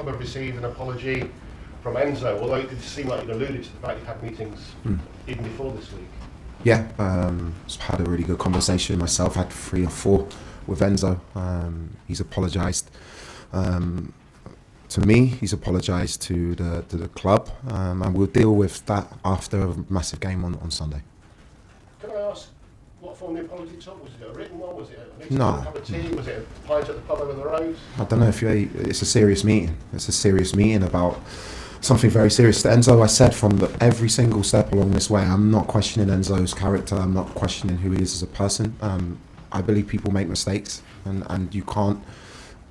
welcome have received an apology from Enzo, although it did seem like you'd alluded to the fact you'd had meetings even before this week. Yeah, had a really good conversation myself, had 3 or 4 with Enzo. He's apologised to me, he's apologised to the club, and we'll deal with that after a massive game on Sunday. Can I ask what form the apology took? Was it a written one? Was it a cup of tea? Was it a pint at the pub over the road? I don't know if it's a serious meeting. It's a serious meeting about something very serious. To Enzo, I said from every single step along this way, I'm not questioning Enzo's character. I'm not questioning who he is as a person. I believe people make mistakes, and you can't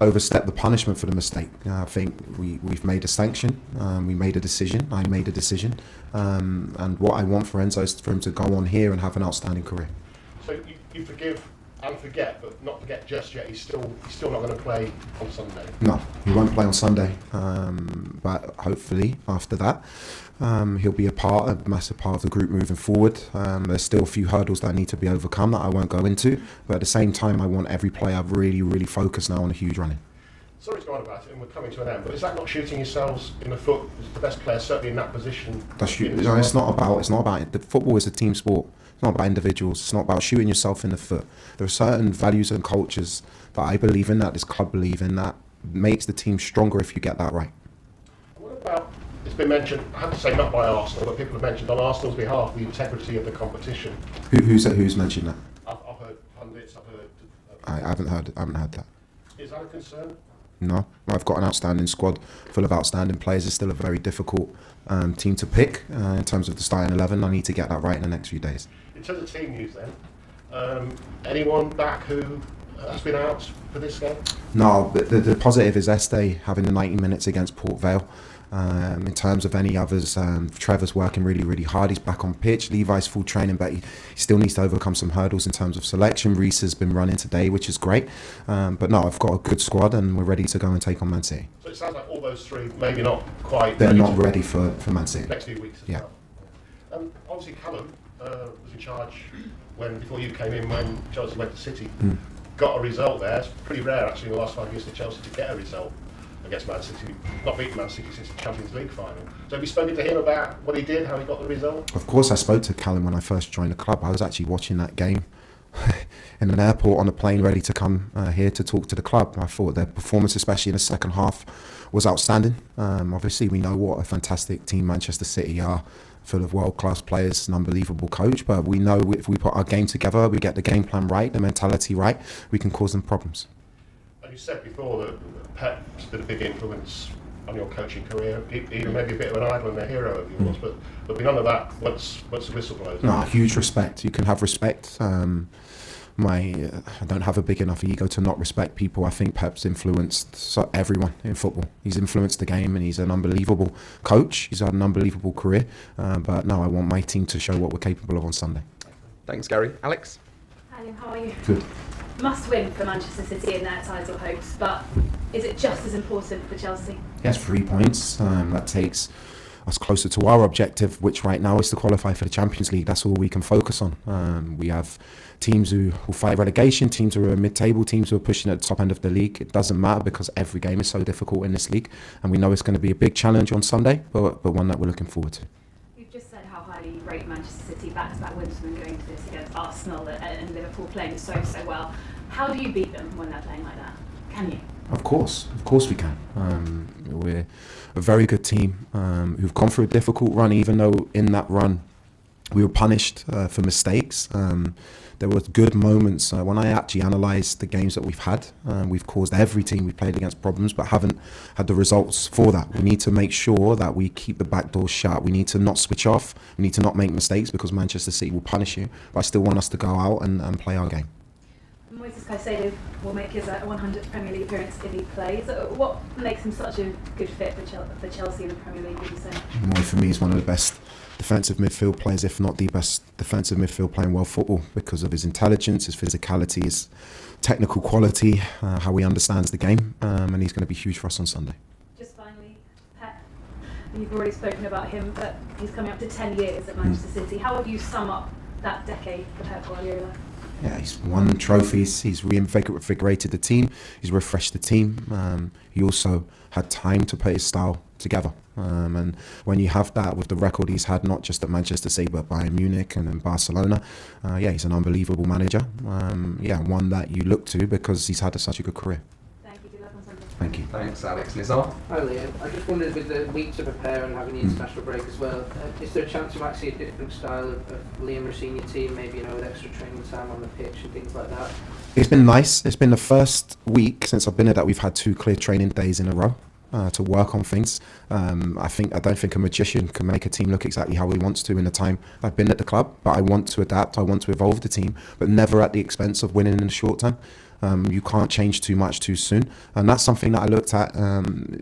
overstep the punishment for the mistake. I think we've made a sanction. We made a decision. I made a decision. And what I want for Enzo is for him to go on here and have an outstanding career. So you forgive and forget, but not forget just yet. He's still not going to play on Sunday. No, he won't play on Sunday. But hopefully after that, he'll be a massive part of the group moving forward. There's still a few hurdles that need to be overcome that I won't go into. But at the same time, I want every player really, really focused now on a huge running. Sorry to go on about it, and we're coming to an end. But is that not shooting yourselves in the foot? Is the best player certainly in that position? It's not about it. The football is a team sport. It's not about individuals. It's not about shooting yourself in the foot. There are certain values and cultures that I believe in, that this club believe in, that makes the team stronger if you get that right. What about, it's been mentioned, I have to say not by Arsenal, but people have mentioned on Arsenal's behalf the integrity of the competition. Who's mentioned that? I've heard pundits, I haven't heard that. Is that a concern? No, I've got an outstanding squad full of outstanding players. It's still a very difficult team to pick in terms of the starting 11. I need to get that right in the next few days. In terms of team news then, anyone back who has been out for this game? No, the positive is Este having the 90 minutes against Port Vale. In terms of any others, Trevor's working really, really hard. He's back on pitch. Levi's full training, but he still needs to overcome some hurdles in terms of selection. Reece has been running today, which is great. But no, I've got a good squad and we're ready to go and take on Man City. So it sounds like all those 3 maybe not quite... They're not ready for Man City. Next few weeks as well. Obviously Callum was in charge before you came in when Chelsea went to City. Got a result there. It's pretty rare actually in the last 5 years for Chelsea to get a result against Man City, not beaten Man City since the Champions League final. So have you spoken to him about what he did, how he got the result? Of course I spoke to Callum when I first joined the club. I was actually watching that game in an airport on a plane ready to come here to talk to the club. I thought their performance, especially in the second half, was outstanding. Obviously we know what a fantastic team Manchester City are, full of world-class players, an unbelievable coach, but we know if we put our game together, we get the game plan right, the mentality right, we can cause them problems. And you said before that Pep's been a big influence on your coaching career, even maybe a bit of an idol and a hero of yours, but there'll be none of that once the whistle blows. No, huge respect. You can have respect. I don't have a big enough ego to not respect people. I think Pep's influenced everyone in football. He's influenced the game and he's an unbelievable coach. He's had an unbelievable career. But no, I want my team to show what we're capable of on Sunday. Thanks, Gary. Alex? Hi, how are you? Good. Must win for Manchester City in their title hopes, but is it just as important for Chelsea? Yes, 3 points. That takes us closer to our objective, which right now is to qualify for the Champions League. That's all we can focus on. We have teams who will fight relegation, teams who are mid-table, teams who are pushing at the top end of the league. It doesn't matter because every game is so difficult in this league, and we know it's going to be a big challenge on Sunday, but one that we're looking forward to. You've just said how highly you rate Manchester City, back-to-back wins when going to this against Arsenal and Liverpool playing so well. How do you beat them when they're playing like that? Can you? Of course we can. We're a very good team who've gone through a difficult run, even though in that run we were punished for mistakes. There were good moments when I actually analysed the games that we've had. We've caused every team we've played against problems, but haven't had the results for that. We need to make sure that we keep the back doors shut. We need to not switch off. We need to not make mistakes because Manchester City will punish you. But I still want us to go out and play our game. Moises Caicedo will make his 100th Premier League appearance if he plays. What makes him such a good fit for Chelsea in the Premier League, would you say? Moi, for me, is one of the best defensive midfield players, if not the best defensive midfield player in world football, because of his intelligence, his physicality, his technical quality, how he understands the game, and he's going to be huge for us on Sunday. Just finally, Pep, you've already spoken about him, but he's coming up to 10 years at Manchester City. How would you sum up that decade for Pep Guardiola? Yeah, he's won trophies, he's reinvigorated the team, he's refreshed the team. He also had time to put his style together. And when you have that with the record he's had, not just at Manchester City, but Bayern Munich and in Barcelona, he's an unbelievable manager. One that you look to because he's had such a good career. Thank you. Good luck on Sunday. Thank you. Thanks, Alex. Nizar? Hi Liam, I just wondered with the week to prepare and having the international break as well, is there a chance you might see a different style of Liam Rosenior team, maybe with extra training time on the pitch and things like that? It's been nice. It's been the first week since I've been here that we've had 2 clear training days in a row. To work on things. I don't think a magician can make a team look exactly how he wants to in the time I've been at the club, but I want to adapt, I want to evolve the team, but never at the expense of winning in the short term. You can't change too much too soon, and that's something that I looked at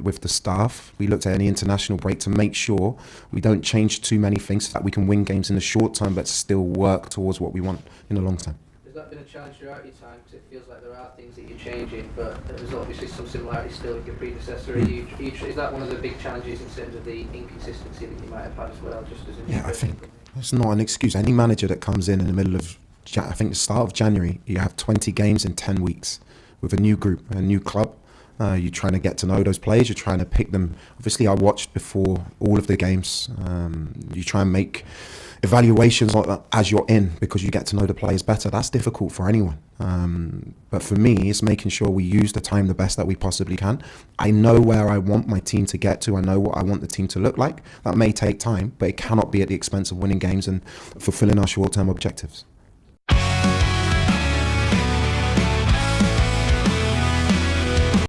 with the staff. We looked at any international break to make sure we don't change too many things so that we can win games in the short term but still work towards what we want in the long term. Has that been a challenge throughout your time? Because it feels like there are things that you're changing, but there's obviously some similarities still with your predecessor. Is that one of the big challenges in terms of the inconsistency that you might have had as well? I think it's not an excuse. Any manager that comes in the middle of, I think the start of January, you have 20 games in 10 weeks with a new group, a new club. You're trying to get to know those players. You're trying to pick them. Obviously, I watched before all of the games. You try and make evaluations as you're in because you get to know the players better. That's difficult for anyone. But for me, it's making sure we use the time the best that we possibly can. I know where I want my team to get to. I know what I want the team to look like. That may take time, but it cannot be at the expense of winning games and fulfilling our short-term objectives.